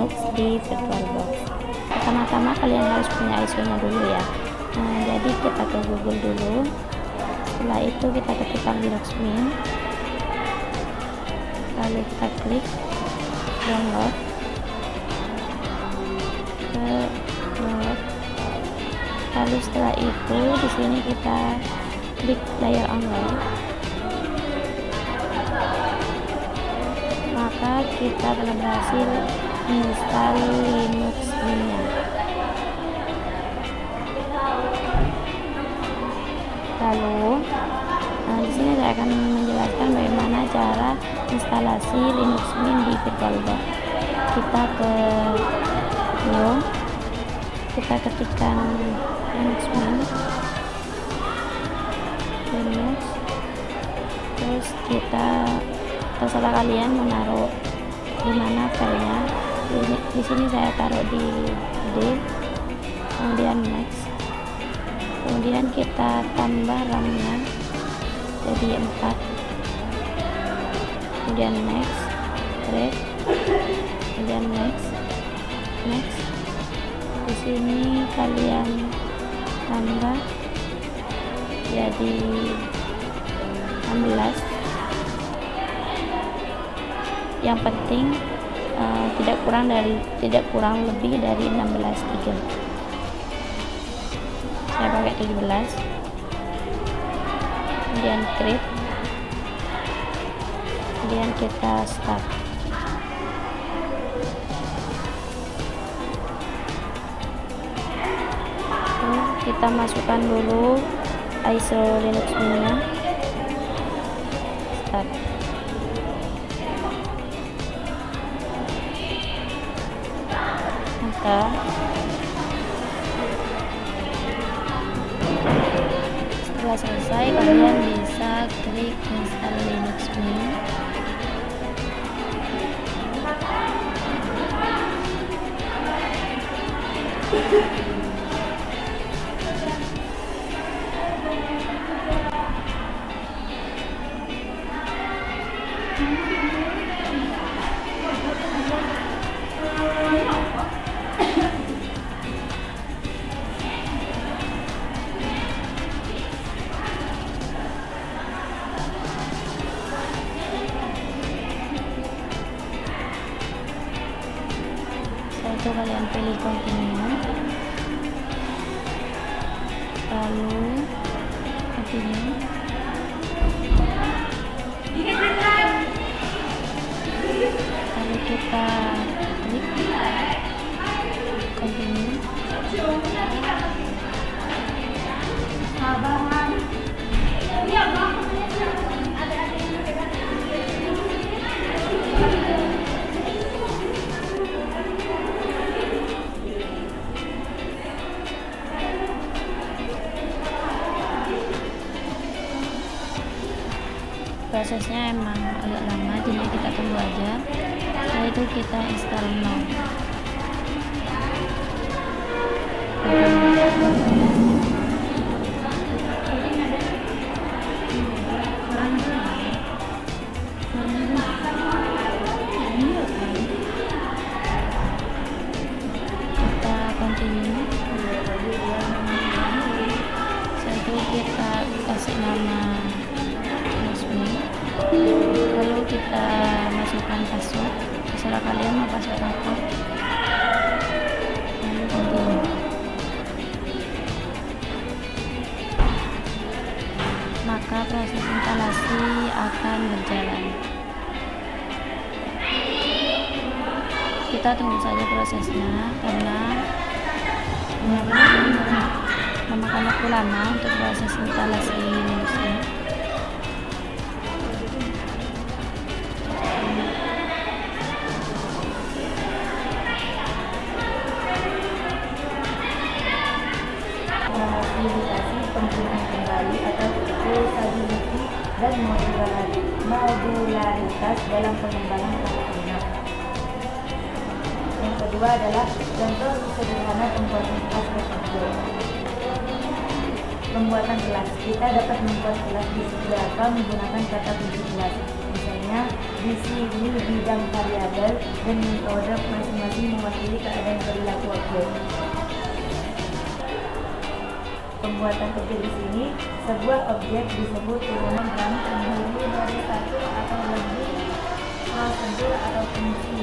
Linux di VirtualBox. Pertama-tama kalian harus punya ISO-nya dulu ya. Nah, jadi kita ke Google dulu. Setelah itu kita ketikkan Linux Mint, lalu kita klik download, lalu setelah itu di sini kita klik layar online, maka kita telah berhasil install Linux Mint-nya. Lalu di sini saya akan menjelaskan bagaimana cara instalasi Linux Mint di VirtualBox. Kita ke Home, kita ketikkan Linux Mint, Linux, terus kita terserah kalian menaruh di mana filenya. Di sini saya taruh di D, kemudian next, kemudian kita tambah RAM-nya jadi 4, kemudian next, create, kemudian next. Di sini kalian tambah jadi 16. Yang penting tidak kurang lebih dari 16 GB. Saya pakai 17. Kemudian create, kemudian kita start. Kita masukkan dulu ISO Linux Mint-nya, start. Enter. Setelah selesai, kalian bisa klik install Linux Mint. Itu kalian pilih continue, lalu continue, lalu kita klik continue. Prosesnya emang agak lama, jadi kita tunggu aja. Setelah itu kita install now. Kita continue. Setelah itu kita kasih nama, lalu kita masukkan password, terserah kalian mau password apa, lalu continue. Maka proses instalasi akan berjalan. Kita tunggu saja prosesnya karena memakan waktu lama untuk proses instalasi Linux-nya. Penggunaan kembali atau usability dan modularitas dalam pengembangan perangkat. Yang kedua adalah contoh sederhana pembuatan kelas bertujuan. Pembuatan kelas, kita dapat membuat kelas di Java menggunakan kata kunci kelas. Misalnya di sini bidang variabel dan metode masing-masing lebih mewakili keadaan perilaku objek. Pembuatan objek di sini, sebuah objek disebut turunan yang terdiri dari satu atau lebih prosedur atau fungsi.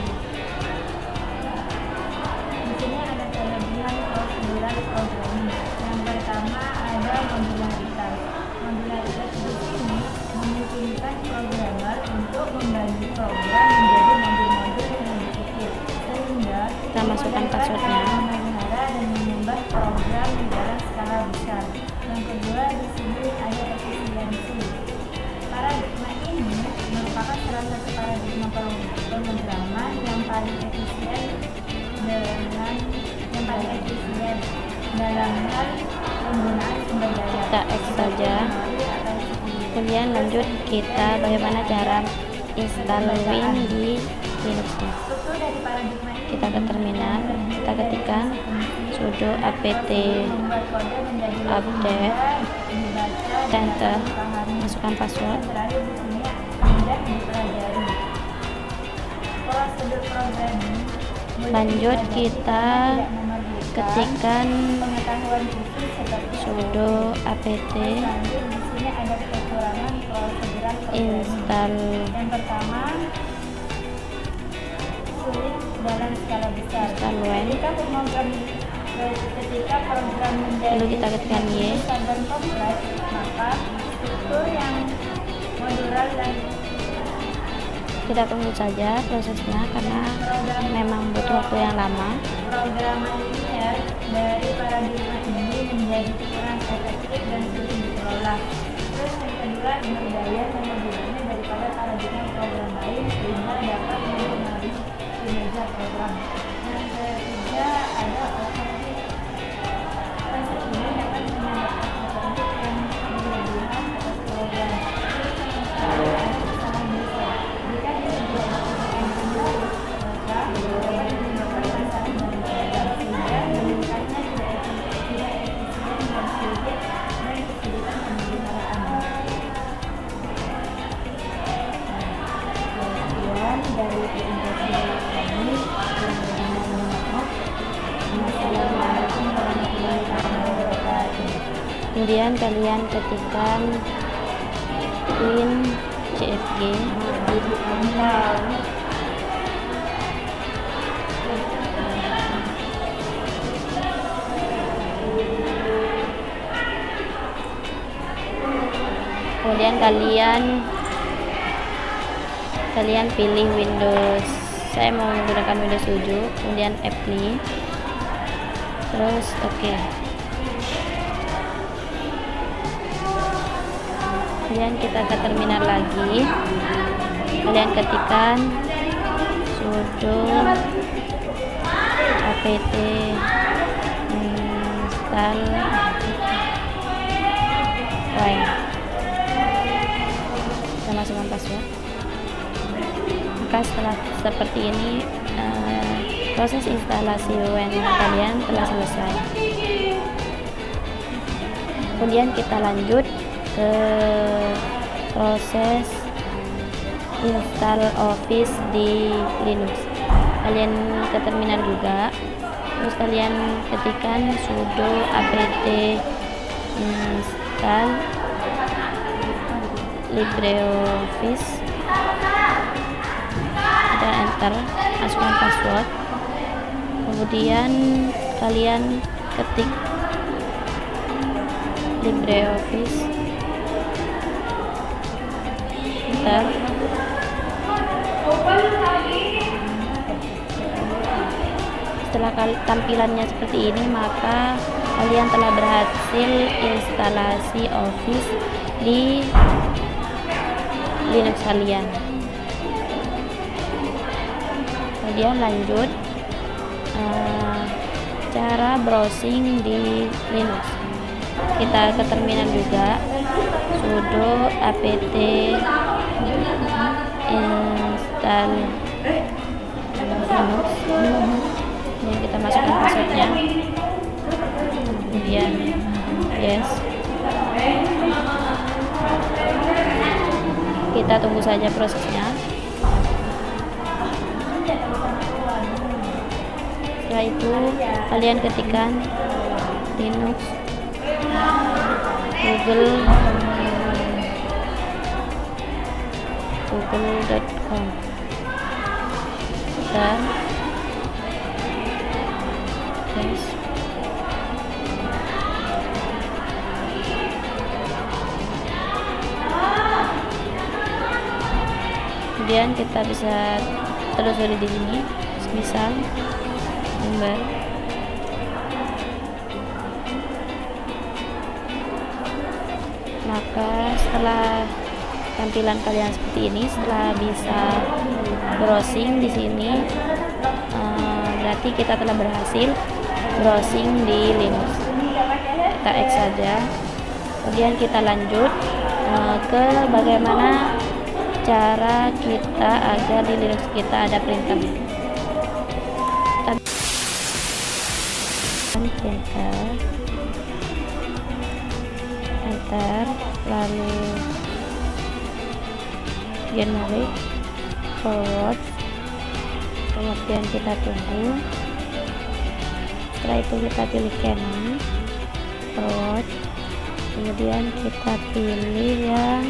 Di sini ada kelebihan prosedural programming. Yang pertama ada modularitas. Modularitas di sini memungkinkan programmer untuk membagi program menjadi modul-modul yang lebih kecil, sehingga Kita masukkan passwordnya. memelihara dan mengembang program di dalam skala besar. Yang kedua, di sini ada efisiensi. Paradigma ini merupakan salah satu paradigma pemrograman yang paling efisien dalam hal penggunaan sumber daya. Kita X saja. Kemudian lanjut kita bagaimana cara install Win di Linux-nya. Struktur dari paradigma ini Kita ke terminal, kita ketikkan sudo apt membuat kode menjadi lebih update, mudah dibaca dan enter, dipahami. masukkan password. Terakhir di sini mudah dipelajari. Prosedur programming boleh Lanjut dipelajari kita karena tidak memerlukan ketikkan pengetahuan khusus seperti sudo apt Lanjut di sini ada kekurangan prosedural programming. install Yang pertama, sulit dalam skala besar. Install Win. Ketika program menjadi Lalu kita ketikkan Y. besar dan kompleks, maka struktur yang modular dan kita tunggu saja prosesnya karena memang butuh waktu yang lama. programan linear dari paradigma ini menjadi kurang efektif dan sulit dikelola. Terus yang kedua, berdaya dan lebih daripada paradigma program lain sehingga dapat mempengaruhi kinerja program. Yang ketiga ada overhead. Proses ini dapat menyebabkan overhead yang berlebihan atas program. Terus yang keempat ada kesalahan besar. Jika disediakan kembali, maka dapat menyebabkan masalah dalam program sehingga meningkatnya tidak efisien dan sulit dan kesulitan pemeliharaan. Sekian dari presentasi kami. Assalamualaikum warahmatullahi wabarakatuh. Kemudian kalian ketikkan win cfg, kemudian kalian pilih Windows. Saya mau menggunakan Windows 7, kemudian apply, terus oke. Kemudian kita ke terminal lagi, kalian ketikkan sudo apt install Win. Kita masukkan password. Maka setelah seperti ini proses instalasi Win kalian telah selesai. Kemudian kita lanjut ke proses install Office di Linux. Kalian ke terminal juga, terus kalian ketikkan sudo apt install LibreOffice, kita enter, masukkan password, kemudian kalian ketik LibreOffice, enter. Setelah tampilannya seperti ini, maka kalian telah berhasil instalasi Office di Linux kalian. Kemudian lanjut cara browsing di Linux. Kita ke terminal juga, sudo apt install Linux. Ini kita masukkan passwordnya, kemudian yes. Kita tunggu saja prosesnya. Setelah itu kalian ketikkan Linux google.com dan yes. Kemudian kita bisa telusuri di sini, misal gambar. Maka setelah tampilan kalian seperti ini, setelah bisa browsing di sini, berarti kita telah berhasil browsing di Linux. Kita X saja. Kemudian kita lanjut ke bagaimana cara kita agar di Linux kita ada printer. Printer, enter, lalu generate forward, kemudian kita tunggu. Setelah itu kita pilih canon forward, kemudian kita pilih yang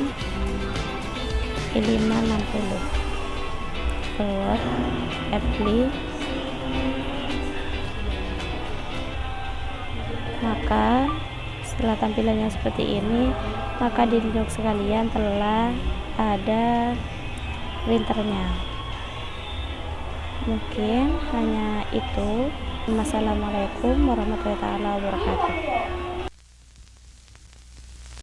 560 forward, apply. Maka setelah tampilannya seperti ini, maka di Linux sekalian telah ada printernya. Mungkin hanya itu. Wassalamualaikum warahmatullahi wabarakatuh.